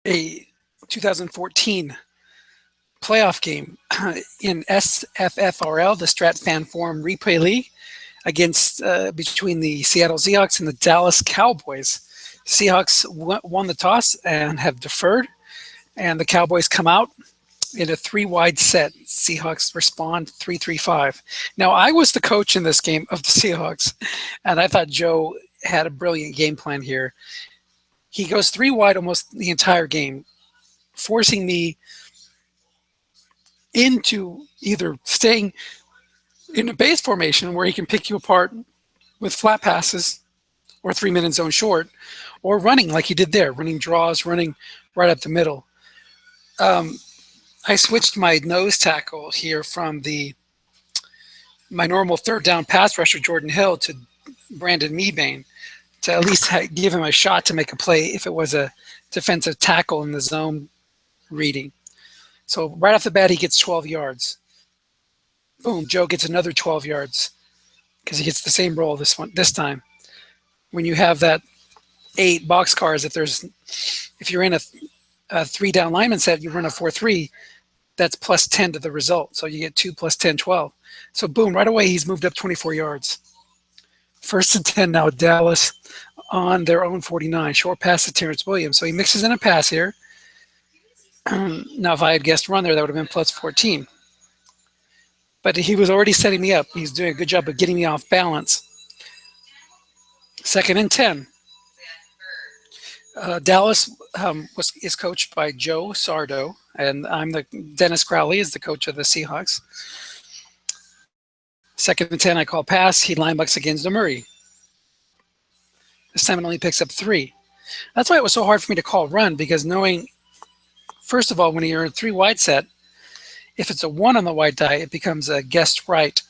a 2014 playoff game in SFFRL, the Strat Fan Forum Replay League, against between the Seattle Seahawks and the Dallas Cowboys. Seahawks won the toss and have deferred, and the Cowboys come out in a 3-wide set. Seahawks respond 3-3-5. Now, I was the coach in this game of the Seahawks, and I thought Joe had a brilliant game plan here. He goes 3 wide almost the entire game, forcing me into either staying in a base formation where he can pick you apart with flat passes or 3-minute zone short, or running like he did there, running draws, running right up the middle. I switched my nose tackle here from my normal third down pass rusher, Jordan Hill, to Brandon Mebane to at least give him a shot to make a play if it was a defensive tackle in the zone reading. So right off the bat, he gets 12 yards. Boom, Joe gets another 12 yards because he gets the same roll this time. When you have that 8 boxcars, if you're in a 3-down lineman set, you run a 4-3, that's plus 10 to the result. So you get 2 plus 10, 12. So boom, right away he's moved up 24 yards. 1st and 10 now, Dallas on their own 49. Short pass to Terrence Williams. So he mixes in a pass here. Now, if I had guessed run there, that would have been plus 14. But he was already setting me up. He's doing a good job of getting me off balance. 2nd and 10. Dallas is coached by Joe Sardo, and Dennis Crowley is the coach of the Seahawks. 2nd and 10, I call pass. He linebacks against Murray. This time it only picks up 3. That's why it was so hard for me to call run, because knowing, first of all, when you're in a 3-wide set, if it's a 1 on the wide die, it becomes a guessed right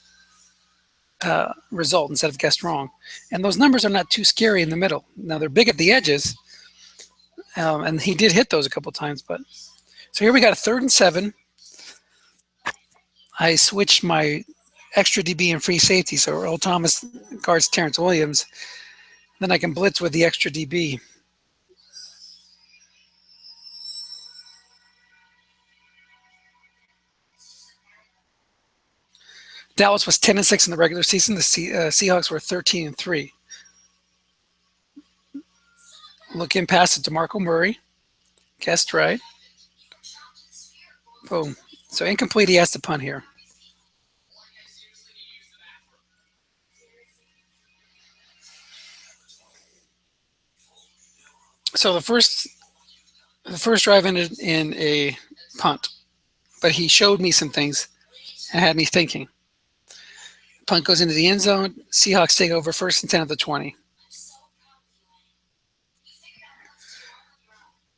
result instead of guessed wrong. And those numbers are not too scary in the middle. Now, they're big at the edges, and he did hit those a couple times. But so here we got a 3rd and 7. I switched my extra DB and free safety, so Earl Thomas guards Terrence Williams. Then I can blitz with the extra DB. Dallas was 10-6 in the regular season. The Seahawks were 13-3. Look in pass to DeMarco Murray. Guessed right. Boom. So incomplete, he has to punt here. So the first drive ended in a punt, but he showed me some things and had me thinking. Punt goes into the end zone. Seahawks take over 1st and 10 at the 20.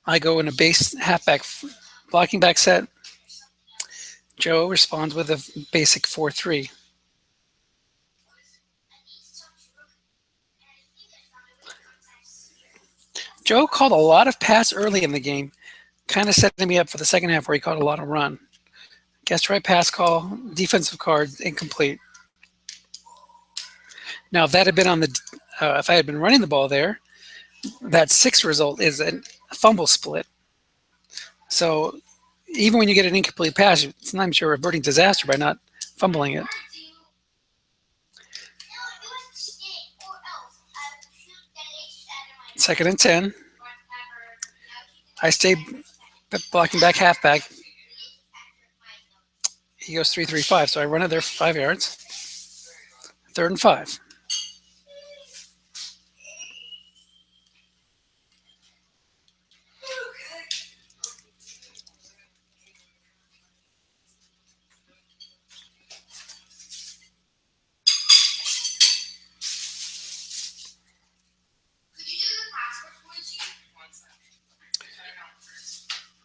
I go in a base halfback blocking back set. Joe responds with a basic 4-3. Joe called a lot of pass early in the game, kind of setting me up for the second half where he called a lot of run. Guessed right pass call, defensive card, incomplete. Now, if that had been if I had been running the ball there, that 6 result is a fumble split. So even when you get an incomplete pass, sometimes you're averting disaster by not fumbling it. Second and 10. I stay blocking back halfback. He goes 3-3-5, so I run it there for 5 yards. 3rd and 5.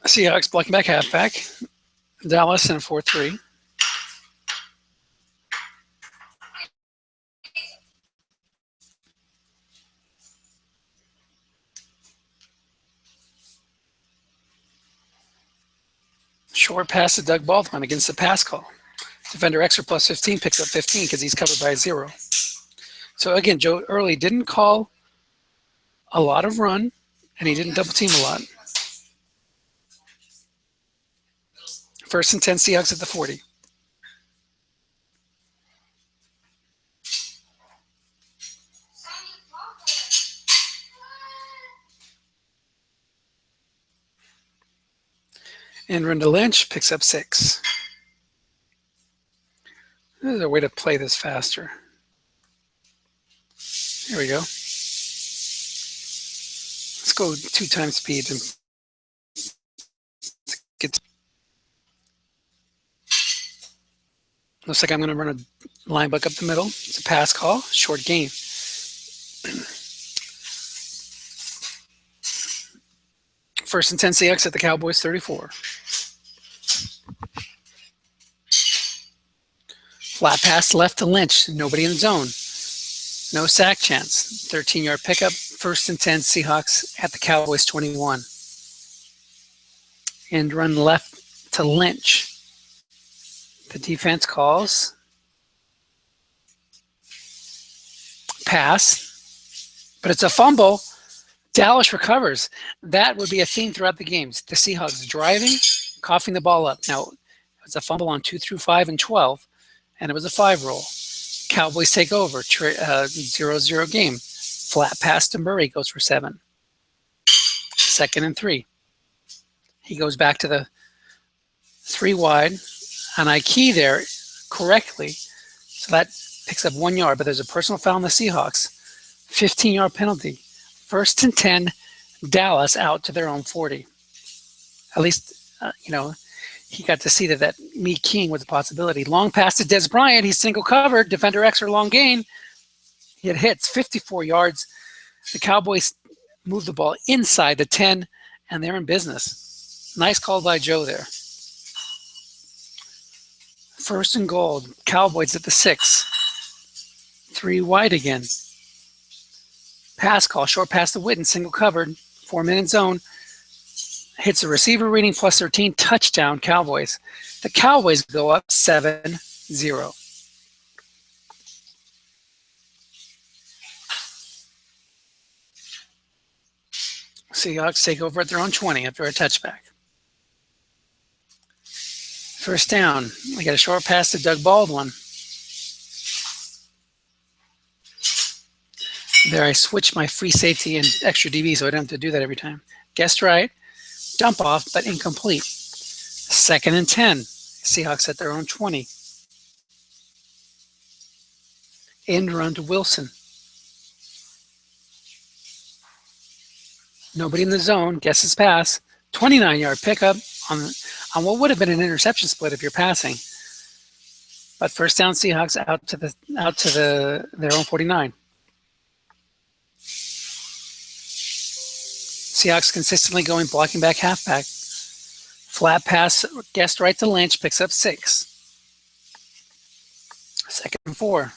Seahawks blocking back halfback. Dallas in a 4-3. Short pass to Doug Baldwin against the pass call. Defender extra plus 15 picks up 15 because he's covered by a 0. So again, Joe Early didn't call a lot of run, and he didn't double team a lot. First and 10 Seahawks at the 40. And run to Lynch, picks up 6. There's a way to play this faster. Here we go. Let's go 2 times speed and get. Looks like I'm going to run a line buck up the middle. It's a pass call, short gain. First and 10 Seahawks at the Cowboys 34. Flat pass left to Lynch. Nobody in the zone. No sack chance. 13-yard pickup. First and 10 Seahawks at the Cowboys 21. And run left to Lynch. The defense calls. Pass. But it's a fumble. Dallas recovers. That would be a theme throughout the games. The Seahawks driving, coughing the ball up. Now, it's a fumble on 2 through 5 and 12. And it was a 5 roll. Cowboys take over, 0-0 game. Flat pass to Murray goes for 7. Second and 3. He goes back to the 3 wide, and I key there correctly, so that picks up 1 yard, but there's a personal foul on the Seahawks. 15-yard penalty. First and 10, Dallas out to their own 40. At least, he got to see that me keying was a possibility. Long pass to Des Bryant. He's single covered. Defender X or long gain. It hits 54 yards. The Cowboys move the ball inside the 10, and they're in business. Nice call by Joe there. First and goal. Cowboys at the 6. 3 wide again. Pass call. Short pass to Witten. Single covered. 4-minute zone. Hits a receiver reading plus 13, touchdown Cowboys. The Cowboys go up 7-0. Seahawks take over at their own 20 after a touchback. First down. We got a short pass to Doug Baldwin. There I switched my free safety and extra DB so I don't have to do that every time. Guessed right. Dump off, but incomplete. Second and 10. Seahawks at their own 20. End run to Wilson. Nobody in the zone. Guesses pass. 29-yard pickup on what would have been an interception split if you're passing. But first down, Seahawks out to their own 49. Seahawks consistently going blocking back, halfback. Flat pass, guessed right to Lynch, picks up 6. Second and 4.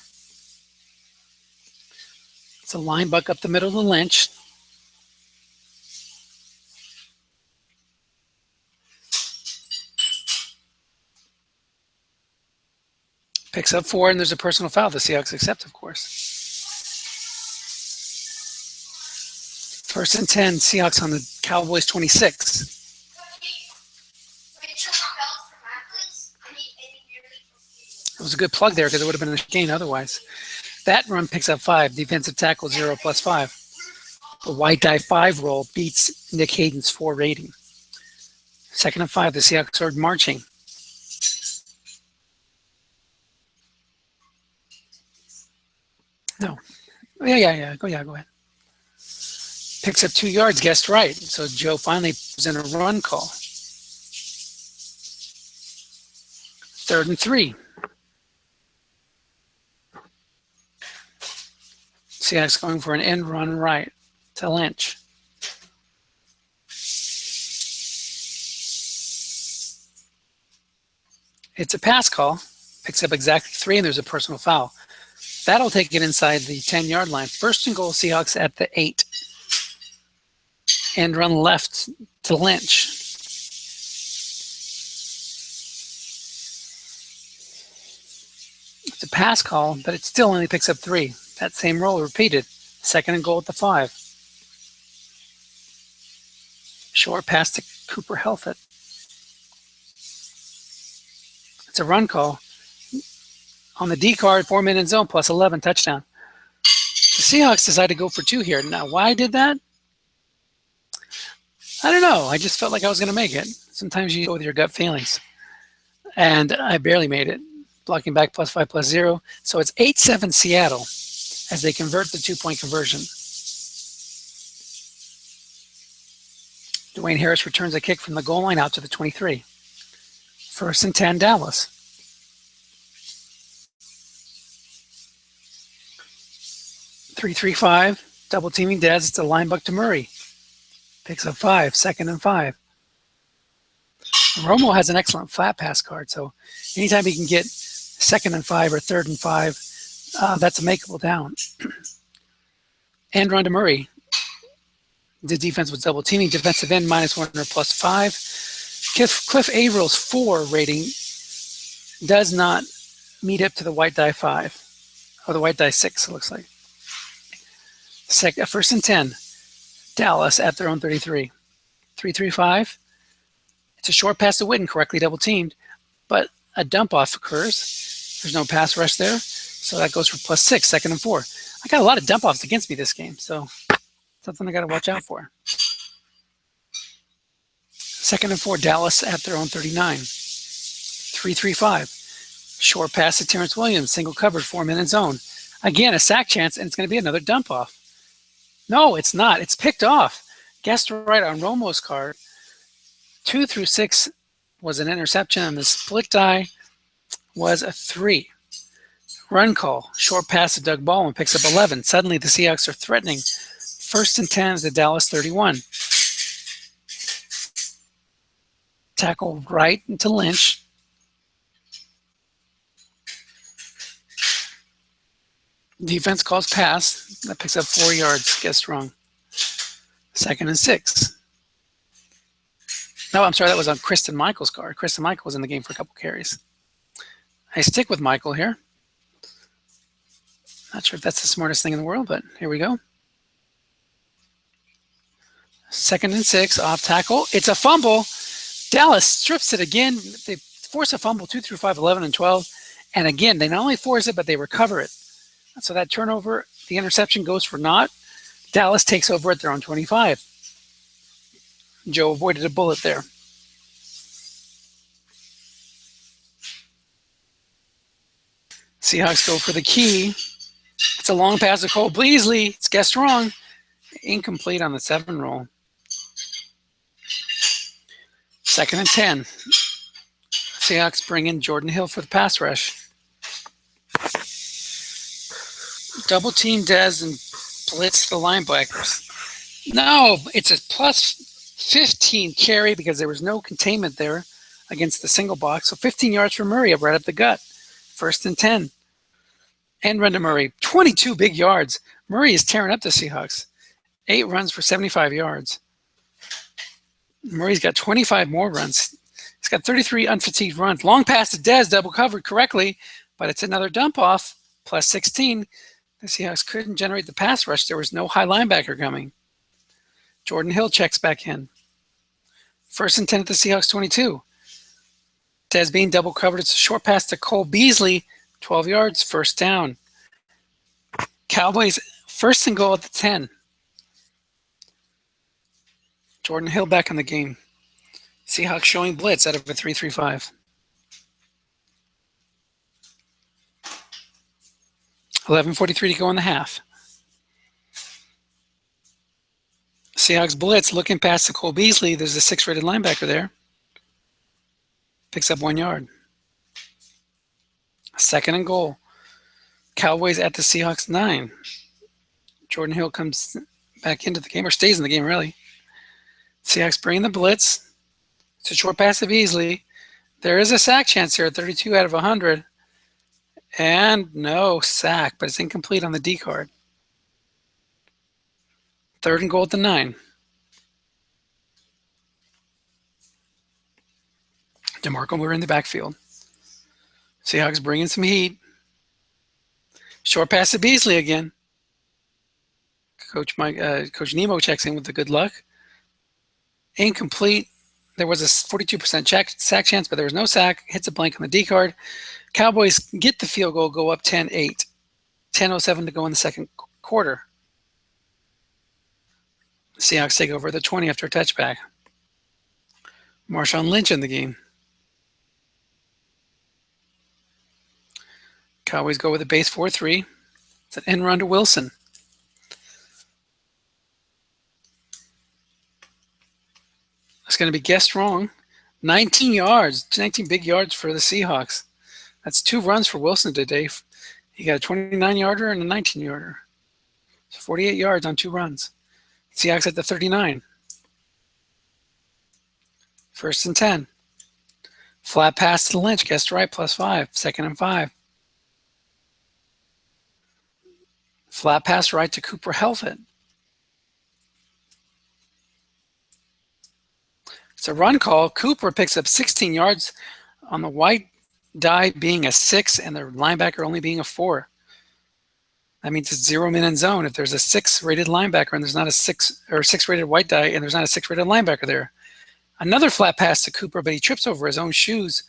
It's a line buck up the middle to Lynch. Picks up 4, and there's a personal foul the Seahawks accept, of course. First and 10, Seahawks on the Cowboys 26. It was a good plug there because it would have been a gain otherwise. That run picks up 5. Defensive tackle 0 plus 5. The white die 5 roll beats Nick Hayden's 4 rating. Second and 5, the Seahawks are marching. No. Yeah. Go ahead. Picks up 2 yards, guessed right. So Joe finally was in a run call. Third and 3. Seahawks going for an end run right to Lynch. It's a pass call. Picks up exactly 3, and there's a personal foul. That'll take it inside the 10-yard line. First and goal, Seahawks at the 8. And run left to Lynch. It's a pass call, but it still only picks up 3. That same roll repeated. Second and goal at the 5. Short pass to Cooper Helfett. It's a run call. On the D card, 4-minute zone, plus 11, touchdown. The Seahawks decided to go for 2 here. Now, why I did that? I don't know. I just felt like I was going to make it. Sometimes you go with your gut feelings. And I barely made it. Blocking back plus 5, plus 0. So it's 8-7 Seattle as they convert the 2-point conversion. Dwayne Harris returns a kick from the goal line out to the 23. 1st and 10, Dallas. 3-3-5, double teaming Dez. It's a line buck to Murray. Picks up 5, 2nd and 5. Romo has an excellent flat pass card, so anytime he can get 2nd and 5 or 3rd and 5, that's a makeable down. And run to Murray. The defense was double teaming. Defensive end -1 or plus 5. Cliff Avrill's 4 rating does not meet up to the white die 5, or the white die 6, it looks like. 1st and 10, Dallas at their own 33. 3-3-5. It's a short pass to Witten, correctly double teamed, but a dump off occurs. There's no pass rush there, so that goes for plus 6, 2nd and 4. I got a lot of dump offs against me this game, so something I got to watch out for. 2nd and 4, Dallas at their own 39. 3-3-5. Short pass to Terrence Williams, single covered, 4-minute zone. Again, a sack chance, and it's going to be another dump off. No, it's not. It's picked off. Guessed right on Romo's card. 2 through 6 was an interception, and the split die was a 3. Run call. Short pass to Doug Baldwin, picks up 11. Suddenly, the Seahawks are threatening. 1st and 10 to Dallas 31. Tackle right into Lynch. Defense calls pass. That picks up 4 yards. Guessed wrong. 2nd and 6. No, I'm sorry. That was on Kristen Michael's card. Kristen Michael was in the game for a couple carries. I stick with Michael here. Not sure if that's the smartest thing in the world, but here we go. 2nd and 6, off tackle. It's a fumble. Dallas strips it again. They force a fumble 2 through 5, 11 and 12. And again, they not only force it, but they recover it. So that turnover, the interception goes for naught. Dallas takes over at their own 25. Joe avoided a bullet there. Seahawks go for the key. It's a long pass to Cole Beasley. It's guessed wrong. Incomplete on the 7 roll. 2nd and 10. Seahawks bring in Jordan Hill for the pass rush. Double team Dez and blitz the linebackers. No, it's a plus 15 carry because there was no containment there against the single box. So 15 yards for Murray right up the gut. 1st and 10. And run to Murray. 22 big yards. Murray is tearing up the Seahawks. 8 runs for 75 yards. Murray's got 25 more runs. He's got 33 unfatigued runs. Long pass to Dez, double covered correctly, but it's another dump off, plus 16. The Seahawks couldn't generate the pass rush. There was no high linebacker coming. Jordan Hill checks back in. 1st and 10 at the Seahawks 22. Dez being double covered. It's a short pass to Cole Beasley, 12 yards, 1st down. Cowboys 1st and goal at the 10. Jordan Hill back in the game. Seahawks showing blitz out of a 3-3-5. 11:43 to go in the half. Seahawks blitz looking past to Cole Beasley. There's a 6-rated linebacker there. Picks up 1 yard. 2nd and goal. Cowboys at the Seahawks 9. Jordan Hill comes back into the game, or stays in the game, really. Seahawks bring the blitz. It's a short pass to Beasley. There is a sack chance here at 32 out of 100. And no sack, but it's incomplete on the D card. 3rd and goal at the 9. DeMarco Murray in the backfield. Seahawks bringing some heat. Short pass to Beasley again. Coach Nemo checks in with the good luck. Incomplete There was a 42% sack chance, but there was no sack. Hits a blank on the D card. Cowboys get the field goal, go up 10-8. 10:07 to go in the second quarter. The Seahawks take over the 20 after a touchback. Marshawn Lynch in the game. Cowboys go with a base 4-3. It's an end run to Wilson. It's going to be guessed wrong. 19 yards, 19 big yards for the Seahawks. That's 2 runs for Wilson today. He got a 29-yarder and a 19-yarder. So 48 yards on 2 runs. Seahawks at the 39. 1st and 10. Flat pass to Lynch. Guessed right, +5. 2nd and 5. Flat pass right to Cooper Helfet. It's a run call. Cooper picks up 16 yards on the white die being a 6 and the linebacker only being a 4. That means it's 0 min in zone. If there's a 6 rated linebacker and there's not a 6 or 6 rated white die and there's not a 6 rated linebacker there. Another flat pass to Cooper, but he trips over his own shoes,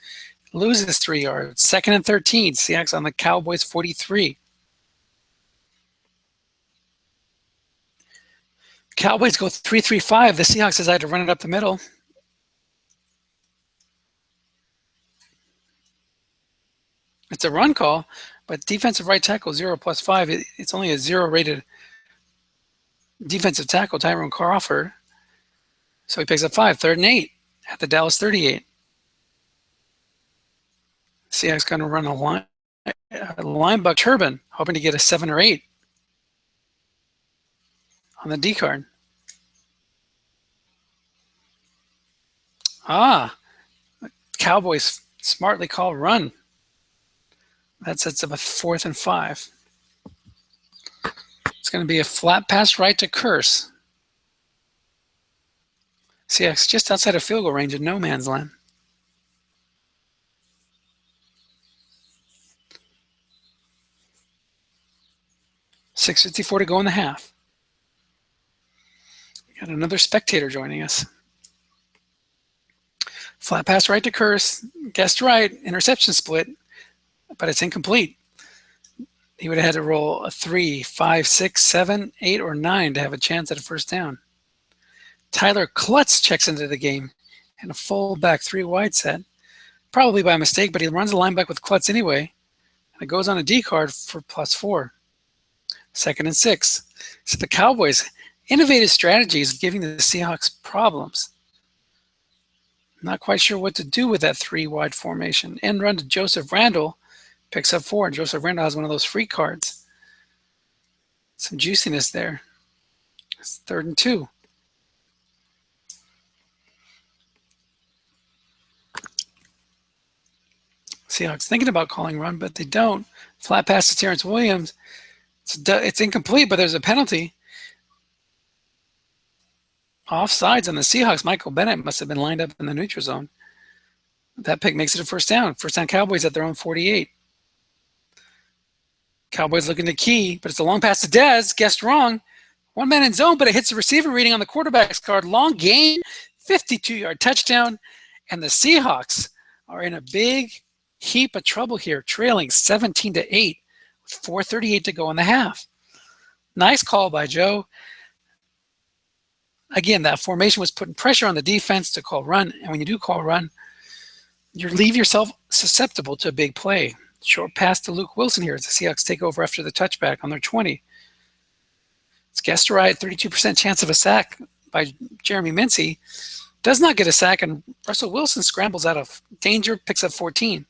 loses 3 yards. 2nd and 13. Seahawks on the Cowboys 43. Cowboys go 3-3-5. The Seahawks decide to run it up the middle. It's a run call, but defensive right tackle 0 +5. It's only a 0 rated defensive tackle, Tyrone Crawford. So he picks up 5. 3rd and 8 at the Dallas 38. Seahawks going to run a linebacker turban, hoping to get a 7 or 8 on the D card. The Cowboys smartly call run. That sets up a 4th and 5. It's going to be a flat pass right to Curse. Seahawks just outside of field goal range in no man's land. $6:54 to go in the half. Got another spectator joining us. Flat pass right to Curse. Guessed right. Interception split, but it's incomplete. He would have had to roll a 3, 5, 6, 7, 8, or 9 to have a chance at a first down. Tyler Klutz checks into the game in a fullback 3 wide set, probably by mistake, but he runs the linebacker with Klutz anyway, and it goes on a D card for +4. 2nd and 6. So the Cowboys' innovative strategies giving the Seahawks problems. Not quite sure what to do with that 3 wide formation. End run to Joseph Randle, picks up 4. And Joseph Randle has one of those free cards. Some juiciness there. It's 3rd and 2. Seahawks thinking about calling run, but they don't. Flat pass to Terrence Williams. It's incomplete, but there's a penalty. Offsides on the Seahawks. Michael Bennett must have been lined up in the neutral zone. That pick makes it a first down. First down Cowboys at their own 48. Cowboys looking to key, but it's a long pass to Dez. Guessed wrong. 1 man in zone, but it hits the receiver reading on the quarterback's card. Long gain, 52-yard touchdown. And the Seahawks are in a big heap of trouble here, trailing 17-8 with 4:38 to go in the half. Nice call by Joe. Again, that formation was putting pressure on the defense to call run. And when you do call run, you leave yourself susceptible to a big play. Short pass to Luke Wilson here as the Seahawks take over after the touchback on their 20. It's guessed right, 32% chance of a sack by Jeremy Mincey. Does not get a sack, and Russell Wilson scrambles out of danger, picks up 14.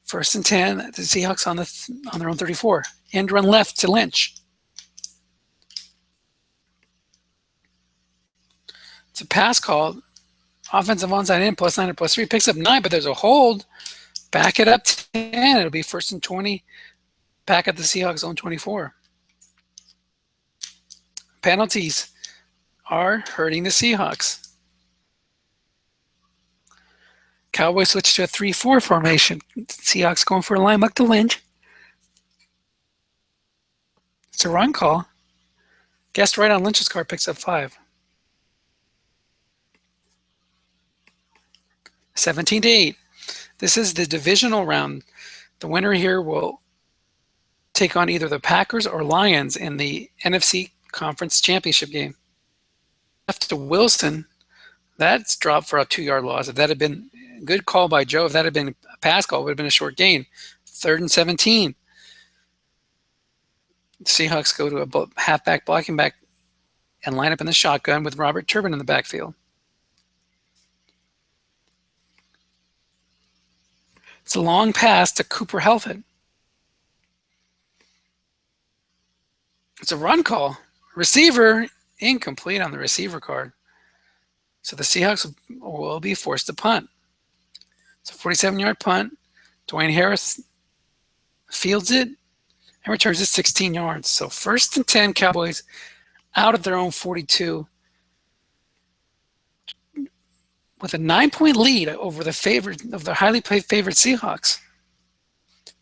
1st and 10, the Seahawks on their own 34. End run left to Lynch. It's a pass call. Offensive onside in, +9 or +3. Picks up 9, but there's a hold. Back it up 10. It'll be 1st and 20. Back at the Seahawks own 24. Penalties are hurting the Seahawks. Cowboys switch to a 3-4 formation. Seahawks going for a linebacker to Lynch. It's a run call. Guessed right on Lynch's card, picks up 5. 17-8. This is the divisional round. The winner here will take on either the Packers or Lions in the NFC Conference Championship game. Left to Wilson, that's dropped for a 2-yard loss. If that had been a good call by Joe, if that had been a pass call, it would have been a short gain. 3rd and 17. The Seahawks go to a halfback blocking back and line up in the shotgun with Robert Turbin in the backfield. It's a long pass to Cooper Helfet. It's a run call. Receiver incomplete on the receiver card. So the Seahawks will be forced to punt. It's a 47-yard punt. Dwayne Harris fields it and returns it 16 yards. So 1st and 10, Cowboys out of their own 42 with a 9-point lead over the highly favored Seahawks.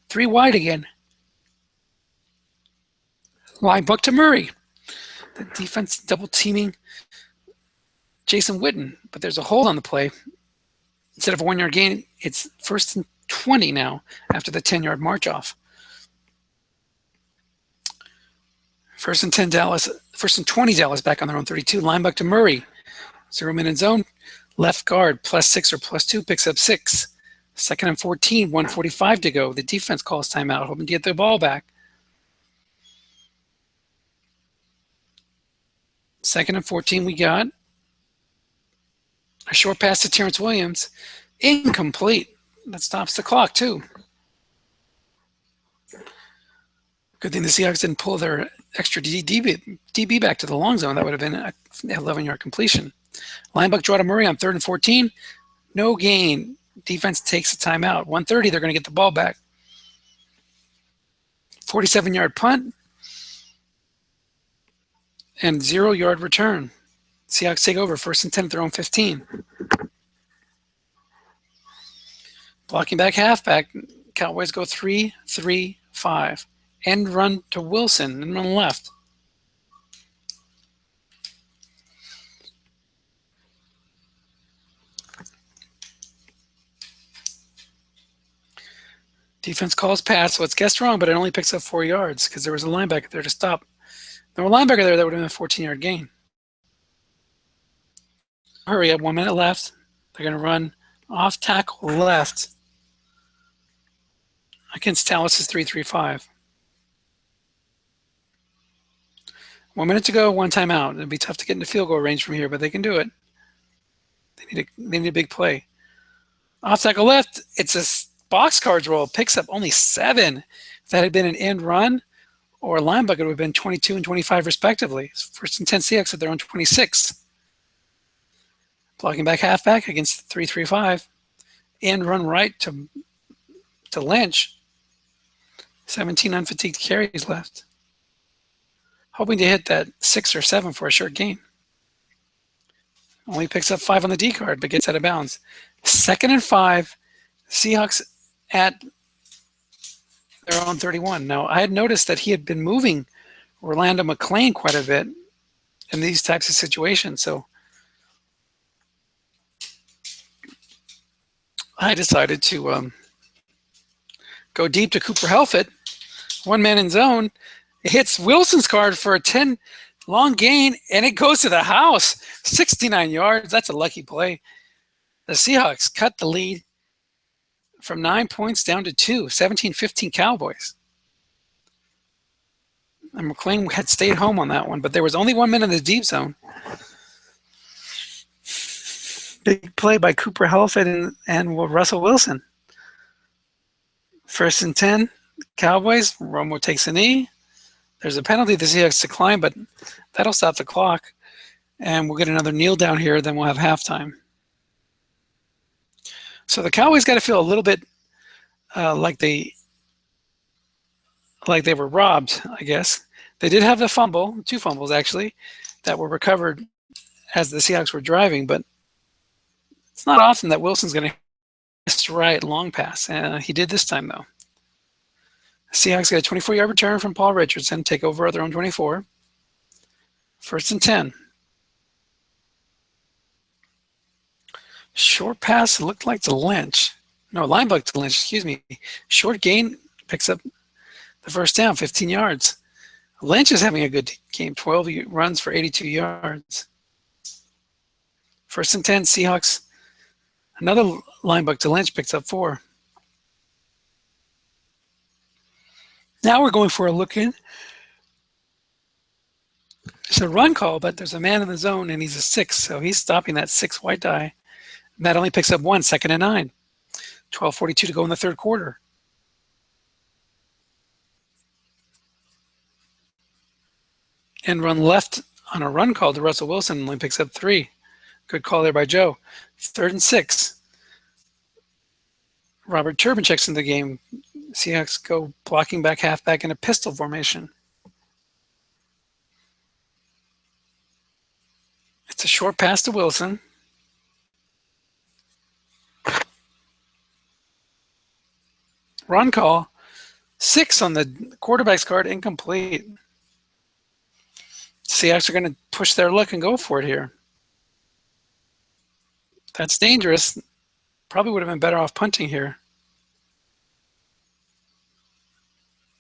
3 wide again. Line buck to Murray. The defense double teaming Jason Witten, but there's a hold on the play. Instead of a 1-yard gain, it's 1st and 20 now after the 10-yard march off. 1st and 10 Dallas, 1st and 20 Dallas back on their own 32. Line buck to Murray. 0-minute zone. Left guard +6 or +2 picks up 6. 2nd and 14, 1:45 to go. The defense calls timeout, hoping to get the ball back. 2nd and 14 we got. A short pass to Terrence Williams. Incomplete. That stops the clock, too. Good thing the Seahawks didn't pull their extra DB back to the long zone. That would have been an 11-yard completion. Linebacker draw to Murray on 3rd and 14. No gain. Defense takes a timeout. 1:30, they're going to get the ball back. 47-yard punt. And 0-yard return. Seahawks take over 1st and 10 at their own 15. Blocking back halfback. Cowboys go 3-3-5. End run to Wilson and run left. Defense calls pass, so it's guessed wrong, but it only picks up 4 yards because there was a linebacker there to stop. There was a linebacker there that would have been a 14-yard gain. Hurry up, 1 minute left. They're going to run off tackle left against Dallas's 3-3-5. 1 minute to go, 1 timeout. It'll be tough to get into field goal range from here, but they can do it. They need a big play. Off tackle left, it's a box cards roll. Picks up only 7. If that had been an end run or a linebacker, it would have been 22 and 25 respectively. 1st and 10 Seahawks at their own 26. Blocking back halfback against 3-3-5. And run right to Lynch. 17 unfatigued carries left. Hoping to hit that 6 or 7 for a short gain. Only picks up 5 on the D card, but gets out of bounds. 2nd and 5. Seahawks at their own 31. Now, I had noticed that he had been moving Orlando McClain quite a bit in these types of situations, so I decided to go deep to Cooper Helfet. 1 man in zone. It hits Wilson's card for a 10 long gain, and it goes to the house. 69 yards. That's a lucky play. The Seahawks cut the lead from 9 points down to 2. 17-15 Cowboys. And McClain had stayed home on that one, but there was only 1 minute in the deep zone. Big play by Cooper Helfet and Russell Wilson. 1st and 10, Cowboys. Romo takes a knee. There's a penalty the Seahawks decline, but that'll stop the clock. And we'll get another kneel down here, then we'll have halftime. So the Cowboys got to feel a little bit like they were robbed, I guess. They did have a fumble, 2 fumbles actually, that were recovered as the Seahawks were driving, but it's not often that Wilson's going to miss right long pass. He did this time, though. The Seahawks got a 24-yard return from Paul Richardson, take over at their own 24. 1st and 10. Short pass looked like to Lynch. No, line block to Lynch, excuse me. Short gain, picks up the first down, 15 yards. Lynch is having a good game, 12 runs for 82 yards. First and 10, Seahawks. Another line block to Lynch, picks up 4. Now we're going for a look in. It's a run call, but there's a man in the zone, and he's a 6, so he's stopping that 6 white die. And that only picks up 1, 2nd and 9. 12:42 to go in the third quarter. And run left on a run call to Russell Wilson, only picks up 3. Good call there by Joe. 3rd and 6. Robert Turbin checks in the game. Seahawks go blocking back, halfback in a pistol formation. It's a short pass to Wilson. Run call. 6 on the quarterback's card, incomplete. Seahawks are going to push their luck and go for it here. That's dangerous. Probably would have been better off punting here.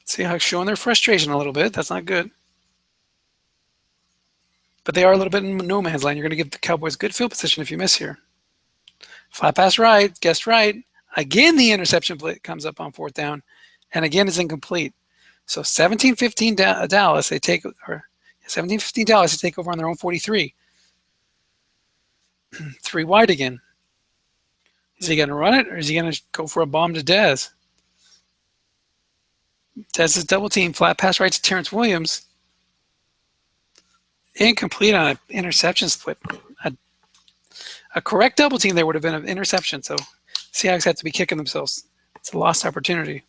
Seahawks showing their frustration a little bit. That's not good. But they are a little bit in no man's land. You're going to give the Cowboys good field position if you miss here. Flat pass right, guessed right. Again, the interception comes up on 4th down, and again it's incomplete. So 17-15 Dallas, they take, or 17-15 Dallas, they take over on their own 43. 3 wide again. Is he going to run it, or is he going to go for a bomb to Dez? Dez is double team, flat pass right to Terrence Williams. Incomplete on an interception split. A correct double team there would have been an interception, so Seahawks have to be kicking themselves. It's a lost opportunity.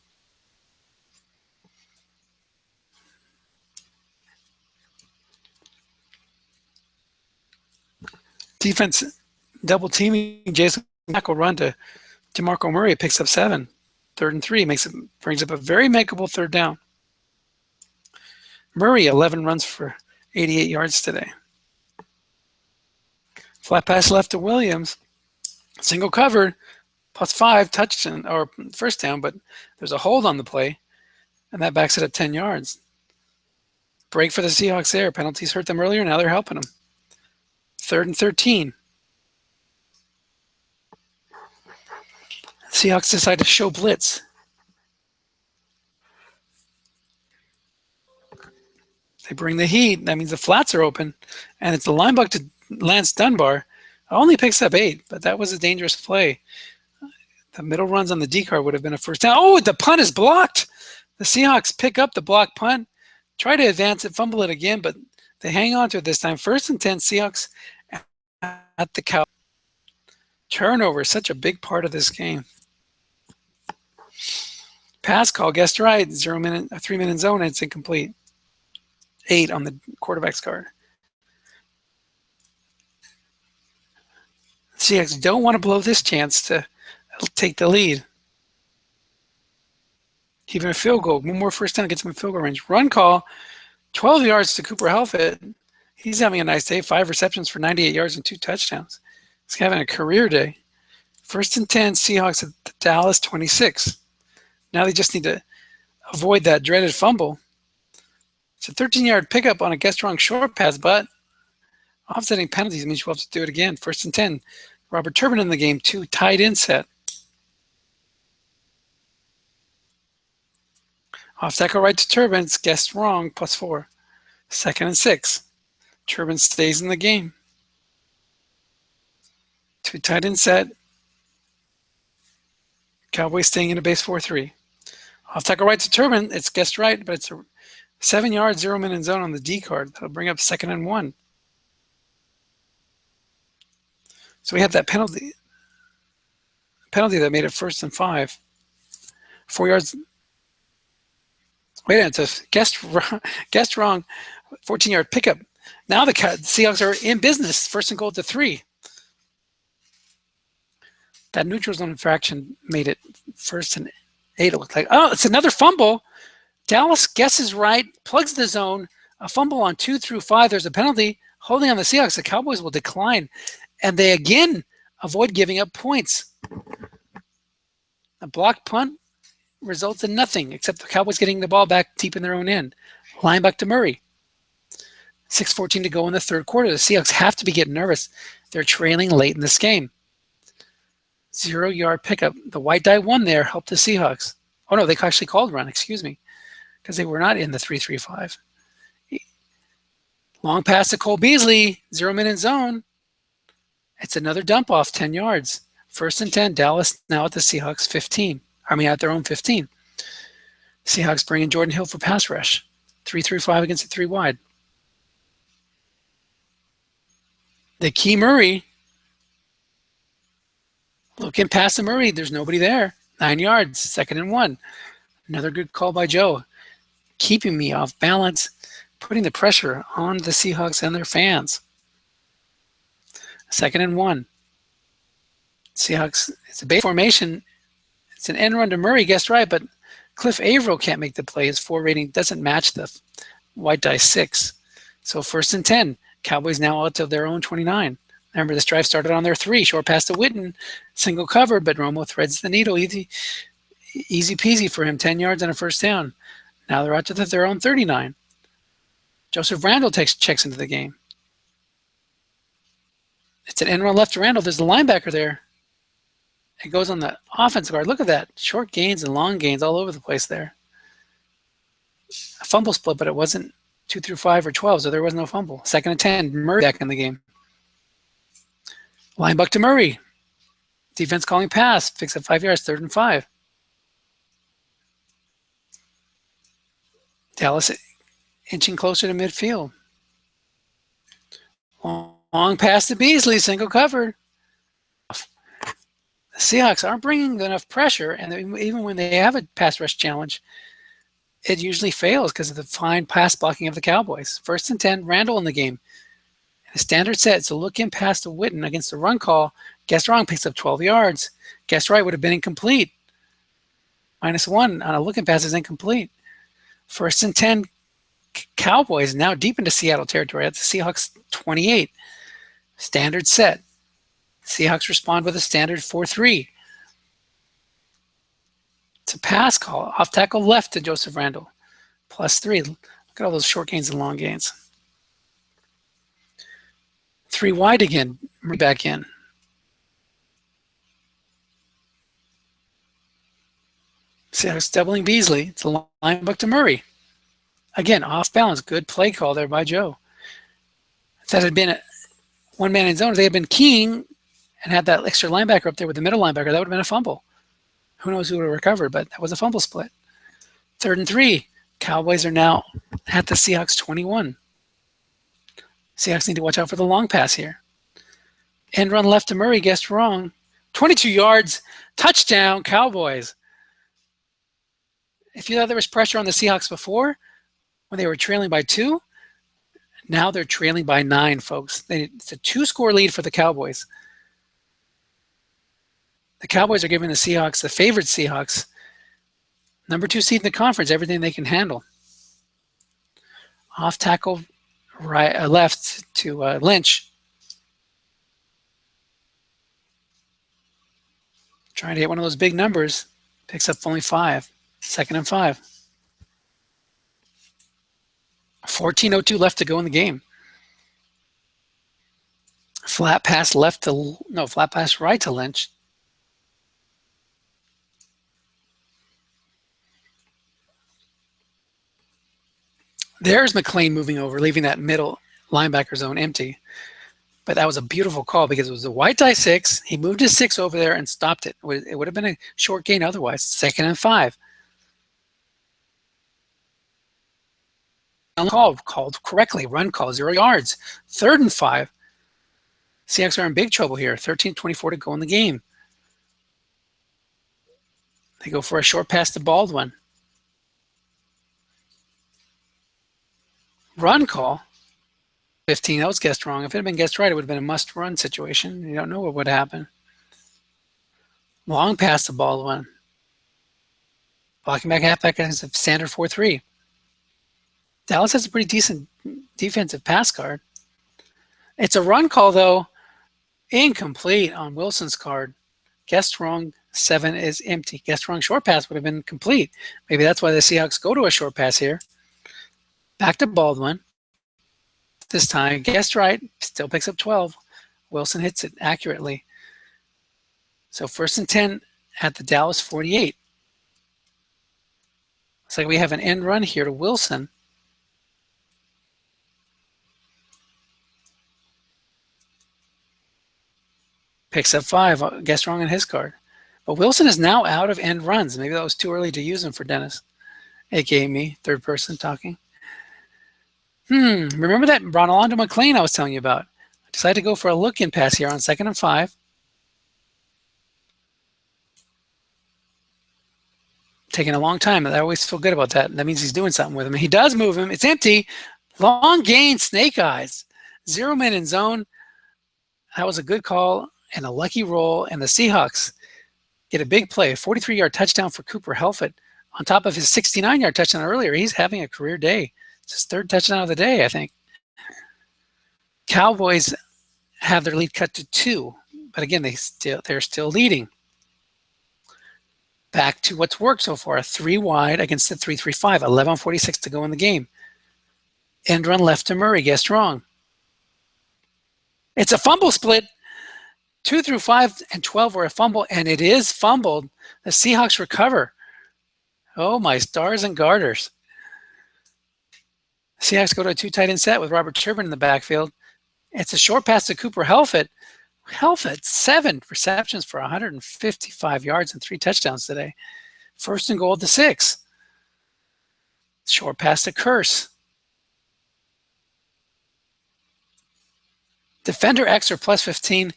Defense double teaming Jason Mack will run to DeMarco Murray. It picks up 7. 3rd and 3 brings up a very makeable 3rd down. Murray 11 runs for 88 yards today. Flat pass left to Williams. Single covered, +5 touchdown or first down, but there's a hold on the play, and that backs it up 10 yards. Break for the Seahawks there. Penalties hurt them earlier. Now they're helping them. 3rd and 13. Seahawks decide to show blitz. They bring the heat. That means the flats are open, and it's the linebacker to Lance Dunbar. Only picks up 8, but that was a dangerous play. The middle runs on the D card would have been a first down. Oh, the punt is blocked. The Seahawks pick up the block punt, try to advance it, fumble it again, but they hang on to it this time. 1st and 10, Seahawks at the cow. Turnover is such a big part of this game. Pass call, guessed right, 3-minute zone, and it's incomplete. 8 on the quarterback's card. Seahawks don't want to blow this chance to take the lead. Even a field goal, one more first down gets him in field goal range. Run call, 12 yards to Cooper Helfett. He's having a nice day, 5 receptions for 98 yards and 2 touchdowns. He's having a career day. 1st and 10, Seahawks at the Dallas 26. Now they just need to avoid that dreaded fumble. It's a 13-yard pickup on a guessed wrong short pass, but offsetting penalties means you'll have to do it again. 1st and 10. Robert Turbin in the game, 2 tight end set. Off tackle right to Turbin, it's guessed wrong, +4. 2nd and 6. Turbin stays in the game. 2 tight end set. Cowboys staying in a base 4-3. Off tackle right to Turbin, it's guessed right, but it's a 7-yard 0-minute zone on the D card. That'll bring up 2nd and 1. So we have that penalty that made it 1st and 5. 4 yards. Wait a minute, it's a guessed wrong 14-yard pickup. Now the Seahawks are in business. 1st and goal to 3. That neutral zone infraction made it 1st and 8. It looked like. Oh, it's another fumble. Dallas guesses right, plugs the zone. A fumble on 2 through 5. There's a penalty holding on the Seahawks. The Cowboys will decline. And they again Avoid giving up points. A blocked punt results in nothing except the Cowboys getting the ball back deep in their own end. Line back to Murray. 6:14 to go in the third quarter. The Seahawks have to be getting nervous. They're trailing late in this game. 0-yard pickup. The white die won there, helped the Seahawks. Oh, no, they actually called run, excuse me, because they were not in the 3-3-5. Long pass to Cole Beasley, 0-minute zone. It's another dump off, 10 yards. 1st and 10, Dallas now at the Seahawks 15. At their own 15. Seahawks bring in Jordan Hill for pass rush. 3-3-5 against the 3 wide. They key Murray. Looking past the Murray, there's nobody there. 9 yards, 2nd and 1. Another good call by Joe. Keeping me off balance, putting the pressure on the Seahawks and their fans. 2nd and 1. Seahawks, it's a base formation. It's an end run to Murray, guessed right, but Cliff Averill can't make the play. His 4 rating doesn't match the white die 6. So 1st and 10. Cowboys now out to their own 29. Remember, this drive started on their 3. Short pass to Witten. Single cover, but Romo threads the needle. Easy peasy for him. 10 yards and a 1st down. Now they're out to their own 39. Joseph Randle checks into the game. It's an end run left to Randle. There's a linebacker there. It goes on the offensive guard. Look at that. Short gains and long gains all over the place there. A fumble split, but it wasn't 2-5 or 12, so there was no fumble. 2nd and 10. Murray back in the game. Line back to Murray. Defense calling pass. Picks up 5 yards. 3rd and 5. Dallas inching closer to midfield. Long pass to Beasley. Single covered. The Seahawks aren't bringing enough pressure, and even when they have a pass rush challenge, it usually fails because of the fine pass blocking of the Cowboys. 1st and 10, Randle in the game. And a standard set, so look in pass to Witten against the run call. Guessed wrong, picks up 12 yards. Guessed right would have been incomplete. -1 on a look in pass is incomplete. 1st and 10, Cowboys now deep into Seattle territory at the Seahawks 28. Standard set. Seahawks respond with a standard 4-3. It's a pass call. Off tackle left to Joseph Randle. +3. Look at all those short gains and long gains. 3 wide again. Back in. Seahawks doubling Beasley. It's a line back to Murray. Again, off balance. Good play call there by Joe. If that had been a one man in zone, if they had been keying and had that extra linebacker up there with the middle linebacker, that would have been a fumble. Who knows who would have recovered, but that was a fumble split. 3rd and 3. Cowboys are now at the Seahawks 21. Seahawks need to watch out for the long pass here. End run left to Murray, guessed wrong. 22 yards, touchdown, Cowboys. If you thought there was pressure on the Seahawks before, when they were trailing by 2, now they're trailing by 9, folks. It's a 2-score lead for the Cowboys. The Cowboys are giving the Seahawks, the favorite Seahawks, number 2 seed in the conference, everything they can handle. Off tackle left to Lynch. Trying to get one of those big numbers. Picks up only 5. 2nd and 5. 14:02 left to go in the game. Flat pass right to Lynch. There's McLean moving over, leaving that middle linebacker zone empty. But that was a beautiful call because it was a white die 6. He moved his 6 over there and stopped it. It would have been a short gain otherwise. 2nd and 5. Called correctly. Run call, 0 yards. 3rd and 5. Seahawks are in big trouble here. 13:24 to go in the game. They go for a short pass to Baldwin. Run call. 15. That was guessed wrong. If it had been guessed right, it would have been a must-run situation. You don't know what would happen. Long pass to Baldwin. Blocking back halfback is a standard 4-3. Dallas has a pretty decent defensive pass guard. It's a run call, though. Incomplete on Wilson's card. Guessed wrong. 7 is empty. Guessed wrong. Short pass would have been complete. Maybe that's why the Seahawks go to a short pass here. Back to Baldwin. This time, guessed right. Still picks up 12. Wilson hits it accurately. So 1st and 10 at the Dallas 48. Looks like we have an end run here to Wilson. Picks up 5. Guessed wrong on his card. But Wilson is now out of end runs. Maybe that was too early to use him for Dennis, aka me, third person talking. Remember that Ronaldo McLean I was telling you about? I decided to go for a look-in pass here on 2nd and 5. Taking a long time. I always feel good about that. That means he's doing something with him. He does move him. It's empty. Long gain, snake eyes. 0 men in zone. That was a good call and a lucky roll. And the Seahawks get a big play. A 43-yard touchdown for Cooper Helfet. On top of his 69-yard touchdown earlier, he's having a career day. It's his 3rd touchdown of the day, I think. Cowboys have their lead cut to 2. But again, they're still leading. Back to what's worked so far. 3 wide against the 3-3-5. 11:46 to go in the game. End run left to Murray. Guessed wrong. It's a fumble split. 2 through 5 and 12 were a fumble, and it is fumbled. The Seahawks recover. Oh, my stars and garters. Seahawks go to a 2 tight end set with Robert Turbin in the backfield. It's a short pass to Cooper Helfet. Helfet, 7 receptions for 155 yards and 3 touchdowns today. 1st and goal to 6. Short pass to Curse. Defender X or plus 15.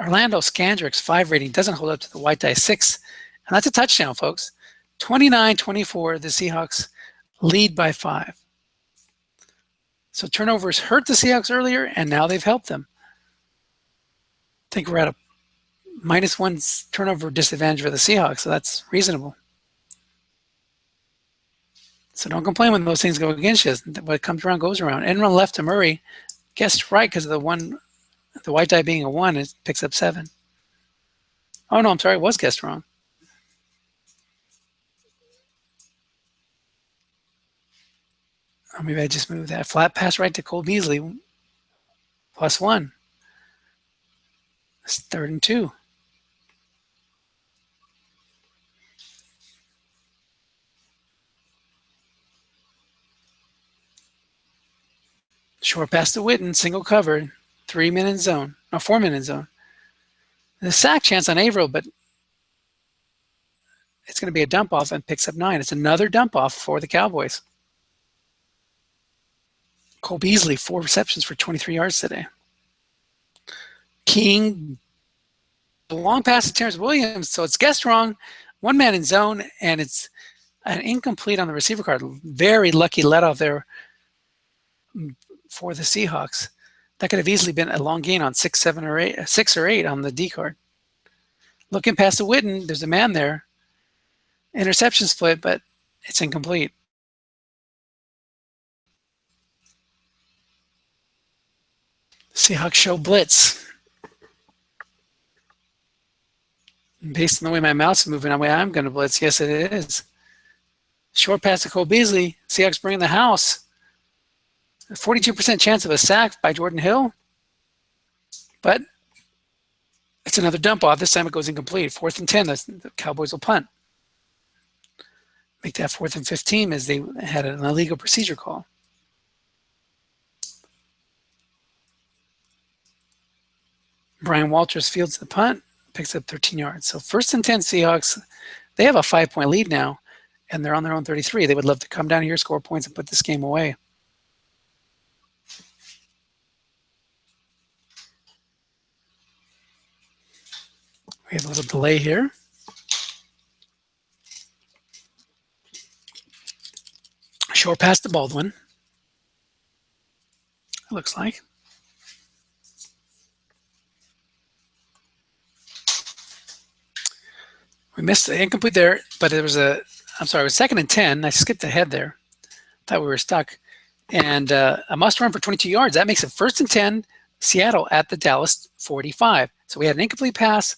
Orlando Scandrick's 5 rating doesn't hold up to the white die 6. And that's a touchdown, folks. 29-24, the Seahawks lead by 5. So turnovers hurt the Seahawks earlier, and now they've helped them. I think we're at a -1 turnover disadvantage for the Seahawks, so that's reasonable. So don't complain when those things go against you. What comes around goes around. End run left to Murray. Guessed right because of the white die being a 1, it picks up 7. Oh, no, I'm sorry. It was guessed wrong. Oh, maybe I just moved that. Flat pass right to Cole Beasley. +1. It's 3rd and 2. Short pass to Witten. Single covered. 3 men in zone. No, 4 men in zone. The sack chance on Averill, but it's going to be a dump off and picks up 9. It's another dump off for the Cowboys. Cole Beasley, 4 receptions for 23 yards today. King, the long pass to Terrence Williams, so it's guessed wrong. 1 man in zone, and it's an incomplete on the receiver card. Very lucky let off there for the Seahawks. That could have easily been a long gain on 6 or 8 on the D card. Looking past the Witten, there's a man there. Interception split, but it's incomplete. Seahawks show blitz. Based on the way my mouse is moving, the way I'm going to blitz, yes, it is. Short pass to Cole Beasley. Seahawks bring in the house. A 42% chance of a sack by Jordan Hill. But it's another dump off. This time it goes incomplete. 4th and 10. The Cowboys will punt. Make that 4th and 15 as they had an illegal procedure call. Brian Walters fields the punt, picks up 13 yards. So 1st and 10 Seahawks, they have a 5-point lead now, and they're on their own 33. They would love to come down here, score points, and put this game away. We have a little delay here. Short pass to Baldwin, it looks like. We missed the incomplete there, but it was it was 2nd and 10. I skipped ahead there. Thought we were stuck. And a must run for 22 yards. That makes it 1st and 10. Seattle at the Dallas 45. So we had an incomplete pass,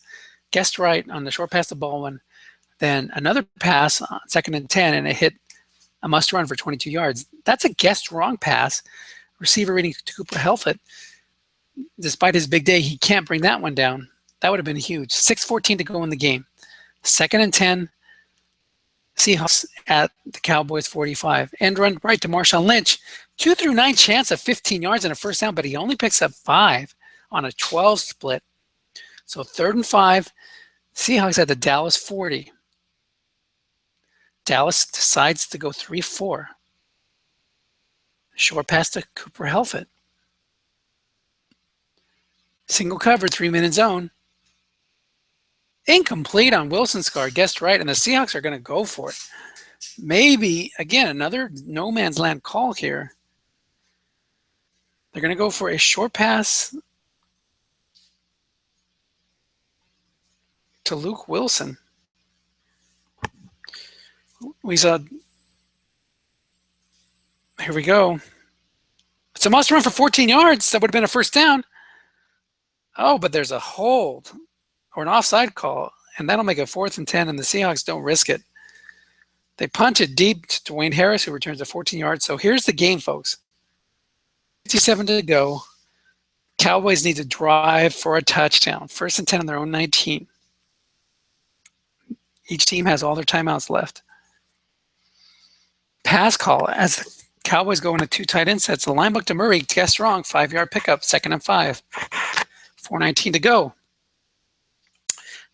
guessed right on the short pass to Baldwin, then another pass on 2nd and 10, and it hit a must run for 22 yards. That's a guessed wrong pass. Receiver reading to Cooper Helfett. Despite his big day, he can't bring that one down. That would have been huge. 6:14 to go in the game. 2nd and 10, Seahawks at the Cowboys 45. End run right to Marshawn Lynch. 2 through 9 chance of 15 yards and a first down, but he only picks up 5 on a 12 split. So 3rd and 5, Seahawks at the Dallas 40. Dallas decides to go 3-4. Short pass to Cooper Helfett. Single cover, 3-minute zone. Incomplete on Wilson's guard, guessed right, and the Seahawks are going to go for it. Maybe, again, another no man's land call here. They're going to go for a short pass to Luke Wilson. We saw, here we go. It's a must run for 14 yards. That would have been a first down. Oh, but there's a hold or an offside call, and that'll make a 4th and 10, and the Seahawks don't risk it. They punt it deep to Dwayne Harris, who returns a 14 yards. So here's the game, folks. 57 to go. Cowboys need to drive for a touchdown. 1st and 10 on their own 19. Each team has all their timeouts left. Pass call as the Cowboys go into 2 tight end sets. The linebacker to Murray, guessed wrong, 5-yard pickup, 2nd and 5. 4:19 to go.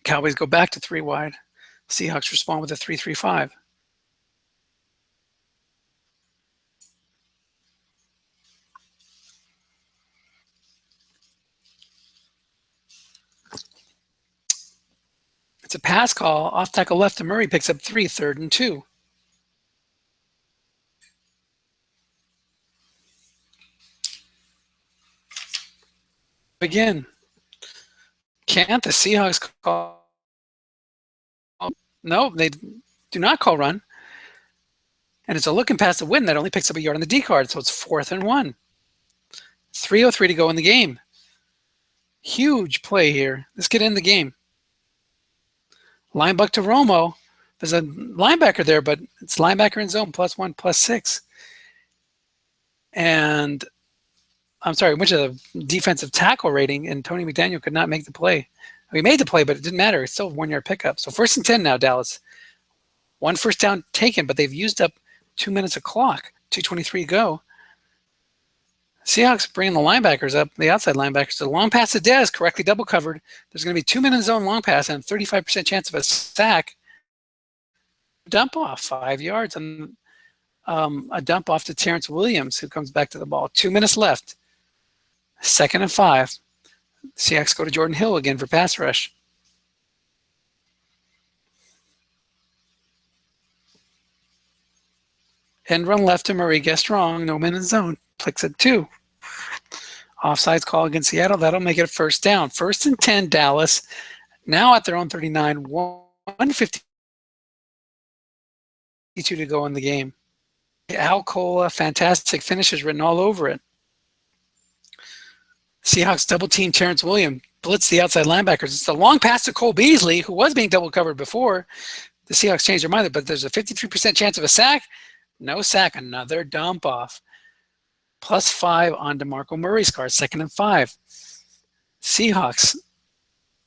Cowboys go back to 3 wide. Seahawks respond with a 3-3-5. It's a pass call, off tackle left to Murray, picks up 3, 3rd and 2. Again, can't the Seahawks call? No, they do not call run. And it's a looking pass to Witten that only picks up a yard on the D card, so it's 4th and 1. 3:03 to go in the game. Huge play here. Let's get in the game. Linebacker to Romo. There's a linebacker there, but it's linebacker in zone, +1, +6. And I'm sorry, which is a defensive tackle rating, and Tony McDaniel could not make the play. He made the play, but it didn't matter. It's still a 1-yard pickup. So 1st and 10 now, Dallas. 1 first down taken, but they've used up 2 minutes of clock. 2:23 to go. Seahawks bringing the linebackers up, the outside linebackers. The long pass to Dez, correctly double covered. There's going to be 2-minute zone long pass and a 35% chance of a sack. Dump off, 5 yards, and a dump off to Terrence Williams, who comes back to the ball. 2 minutes left. 2nd and 5. Seahawks go to Jordan Hill again for pass rush. End run left to Murray, guessed wrong, no man in zone, clicks at 2. Offsides call against Seattle, that'll make it a first down. 1st and 10, Dallas, now at their own 39, 1:52 to go in the game. Al Cola, fantastic finishes written all over it. Seahawks double team Terrence Williams, blitz the outside linebackers. It's a long pass to Cole Beasley, who was being double covered before. The Seahawks changed their mind, but there's a 53% chance of a sack. No sack, another dump off. +5 on DeMarco Murray's card, 2nd and 5. Seahawks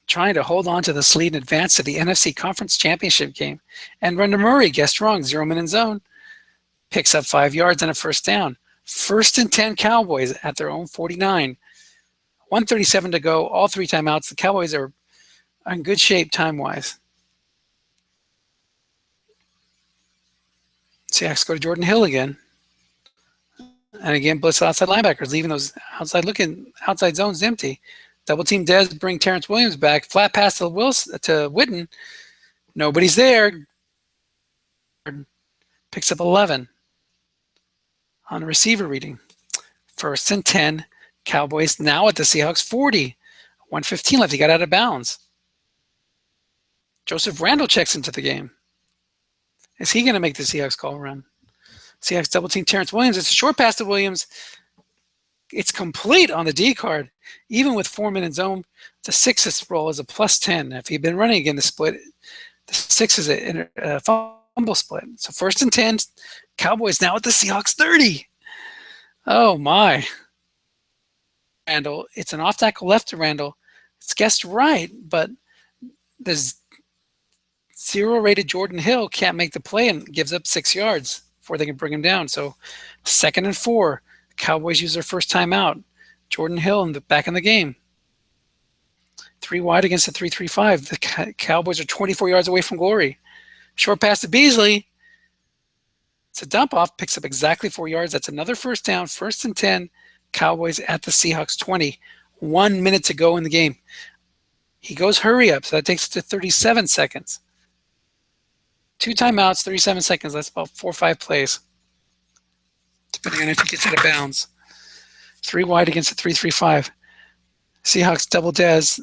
trying to hold on to this lead and advance to the NFC Conference Championship game. And run to Murray, guessed wrong, 0-minute zone. Picks up 5 yards and a first down. 1st and 10, Cowboys at their own 49. 1:37 to go, all 3 timeouts. The Cowboys are in good shape time-wise. Seahawks go to Jordan Hill again. And again, blitz outside linebackers, leaving those outside zones empty. Double team Dez, bring Terrence Williams back. Flat pass to Witten. Nobody's there. Picks up 11 on a receiver reading. 1st and 10. Cowboys now at the Seahawks 40. 1:15 left. He got out of bounds. Joseph Randle checks into the game. Is he going to make the Seahawks call run? Seahawks double team Terrence Williams. It's a short pass to Williams. It's complete on the D card. Even with 4 minute zone, the 6th roll is a +10. If he'd been running again the split, the 6 is a fumble split. So 1st and 10, Cowboys now at the Seahawks 30. Oh my. Randall, it's an off tackle left to Randall. It's guessed right, but there's 0 rated Jordan Hill can't make the play and gives up 6 yards before they can bring him down. So 2nd and 4, the Cowboys use their first timeout. Jordan Hill back in the game. 3 wide against the 3-3-5. The Cowboys are 24 yards away from glory. Short pass to Beasley. It's a dump off, picks up exactly 4 yards. That's another first down, 1st and 10. Cowboys at the Seahawks 20. 1 minute to go in the game. He goes hurry up, so that takes it to 37 seconds. 2 timeouts, 37 seconds. That's about 4 or 5 plays, depending on if he gets out of bounds. 3 wide against the 3-3-5. Seahawks double Dez.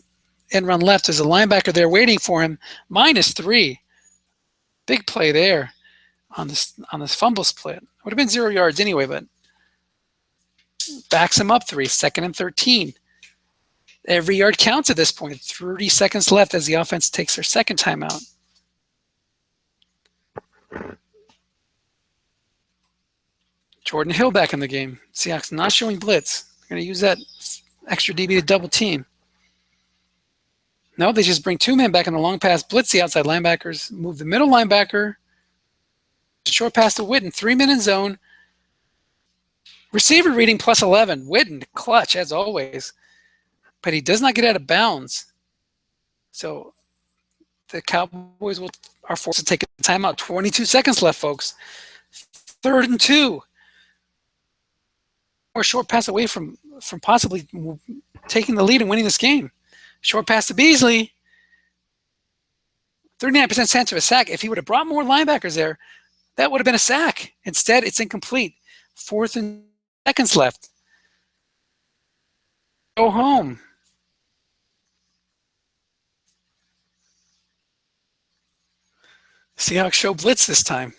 End run left. There's a linebacker there waiting for him. -3. Big play there on this fumble split. Would have been 0 yards anyway, but backs him up 3. 2nd and 13. Every yard counts at this point. 30 seconds left as the offense takes their second timeout. Jordan Hill back in the game. Seahawks not showing blitz. They're going to use that extra DB to double team. No, they just bring 2 men back in the long pass, blitz the outside linebackers, move the middle linebacker, short pass to Witten, 3-minute zone. Receiver reading +11. Witten, clutch as always. But he does not get out of bounds. So the Cowboys are forced to take a timeout. 22 seconds left, folks. 3rd and 2. Or short pass away from possibly taking the lead and winning this game. Short pass to Beasley. 39% chance of a sack. If he would have brought more linebackers there, that would have been a sack. Instead, it's incomplete. 4th and seconds left. Go home. Seahawks show blitz this time.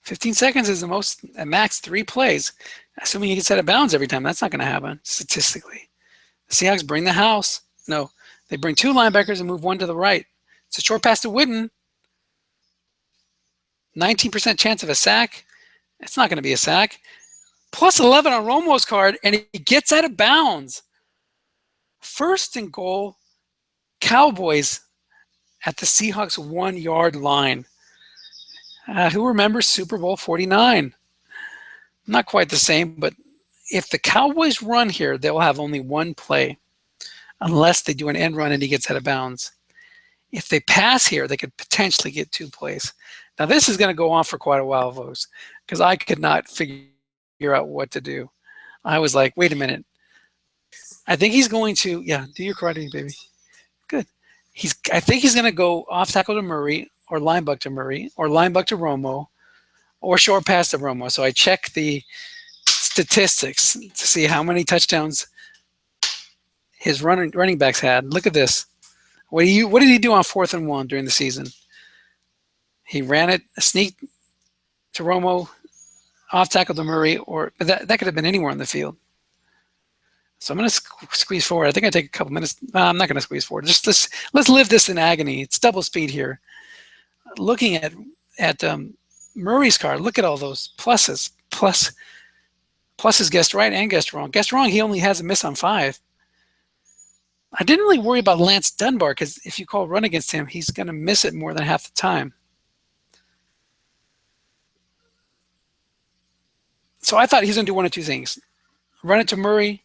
$15 seconds is the most, at max 3 plays. Assuming he gets out of bounds every time, that's not going to happen statistically. The Seahawks bring the house. No, they bring 2 linebackers and move 1 to the right. It's a short pass to Witten. 19% chance of a sack. It's not going to be a sack. +11 on Romo's card, and he gets out of bounds. 1st and goal, Cowboys at the Seahawks 1-yard line. Who remembers Super Bowl 49? Not quite the same, but if the Cowboys run here, they will have only 1 play unless they do an end run and he gets out of bounds. If they pass here, they could potentially get 2 plays. Now, this is going to go on for quite a while, folks, because I could not figure out what to do. I was like, wait a minute. I think he's going to, do your karate, baby. Good. I think he's going to go off tackle to Murray, or linebucker to Murray, or linebucker to Romo, or short pass to Romo. So I check the statistics to see how many touchdowns his running backs had. Look at this. What did he do on 4th and 1 during the season? He ran it, a sneak to Romo, off tackle to Murray, but that could have been anywhere on the field. So I'm going to squeeze forward. I think I take a couple minutes. No, I'm not going to squeeze forward. Let's live this in agony. It's double speed here. Looking at Murray's card, look at all those pluses. Pluses guessed right and guessed wrong. Guessed wrong, he only has a miss on 5. I didn't really worry about Lance Dunbar because if you call run against him, he's going to miss it more than half the time. So I thought he's going to do 1 of 2 things. Run it to Murray,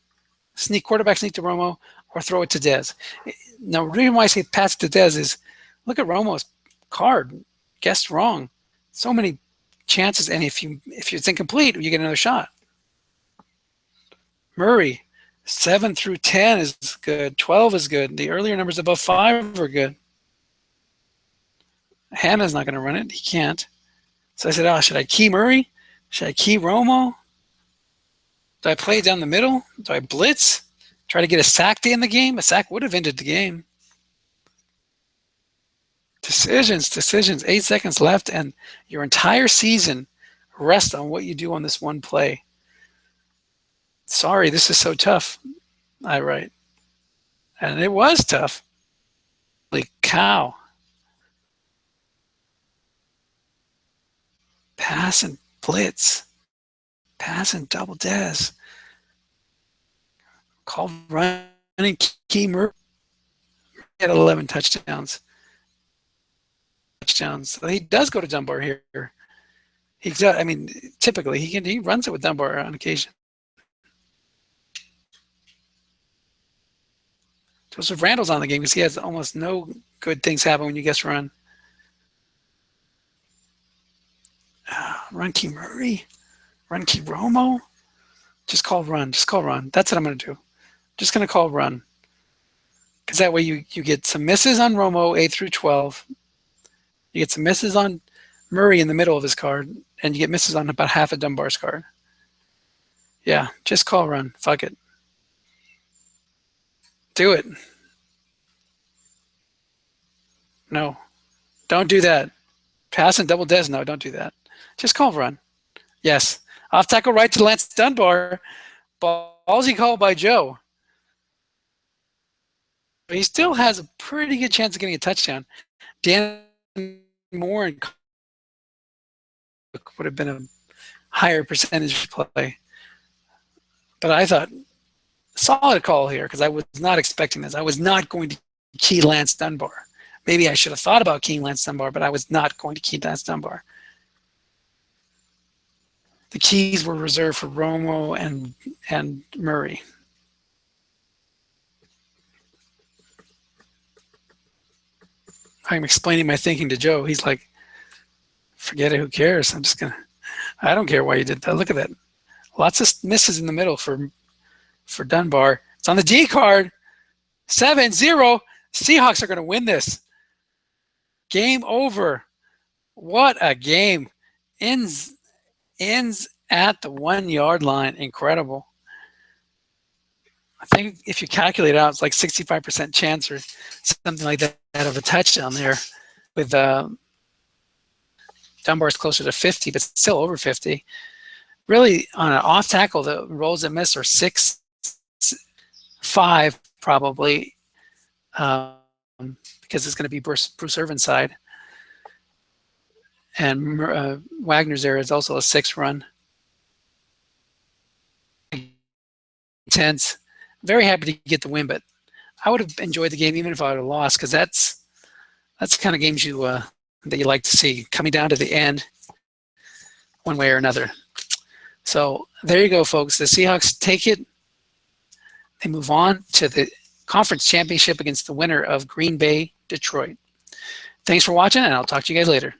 quarterback sneak to Romo, or throw it to Dez. Now, the reason why I say pass to Dez is look at Romo's card. Guessed wrong. So many chances, and if it's incomplete, you get another shot. Murray, 7 through 10 is good. 12 is good. The earlier numbers above 5 are good. Hannah's not going to run it. He can't. So I said, should I key Murray? Should I key Romo? Do I play down the middle? Do I blitz? Try to get a sack to end the game? A sack would have ended the game. Decisions. 8 seconds left, and your entire season rests on what you do on this one play. Sorry, this is so tough. I write. And it was tough. Holy cow. Pass and blitz. Pass and double des. Call running key Murray at 11 touchdowns. So he does go to Dunbar here. He does. I mean, typically he runs it with Dunbar on occasion. Joseph Randall's on the game because he has almost no good things happen when you guess run. Run key Murray. Run key Romo. Just call run. Just call run. That's what I'm going to do. Just going to call run. Because that way you get some misses on Romo, 8 through 12. You get some misses on Murray in the middle of his card, and you get misses on about half of Dunbar's card. Yeah, just call run. Fuck it. Do it. No. Don't do that. Pass and double des. No, don't do that. Just call run. Yes. Off tackle right to Lance Dunbar. Ballsy call by Joe. He still has a pretty good chance of getting a touchdown. Dan Moore and Cook would have been a higher percentage play. But I thought, solid call here because I was not expecting this. I was not going to key Lance Dunbar. Maybe I should have thought about keying Lance Dunbar, but I was not going to key Lance Dunbar. The keys were reserved for Romo and Murray. I'm explaining my thinking to Joe. He's like, forget it, who cares? I don't care why you did that. Look at that. Lots of misses in the middle for Dunbar. It's on the D card. 7-0. Seahawks are going to win this. Game over. What a game. Ends at the 1 yard line. Incredible. I think if you calculate it out, it's like 65% chance or something like that of a touchdown there. With Dunbar's closer to 50, but still over 50. Really, on an off tackle, the rolls that miss are 6-5 probably, because it's going to be Bruce Irvin's side. And Wagner's there is also a 6 run. Intense. Very happy to get the win, but I would have enjoyed the game even if I would have lost, because that's the kind of games that you like to see coming down to the end one way or another. So there you go, folks. The Seahawks take it. They move on to the conference championship against the winner of Green Bay, Detroit. Thanks for watching, and I'll talk to you guys later.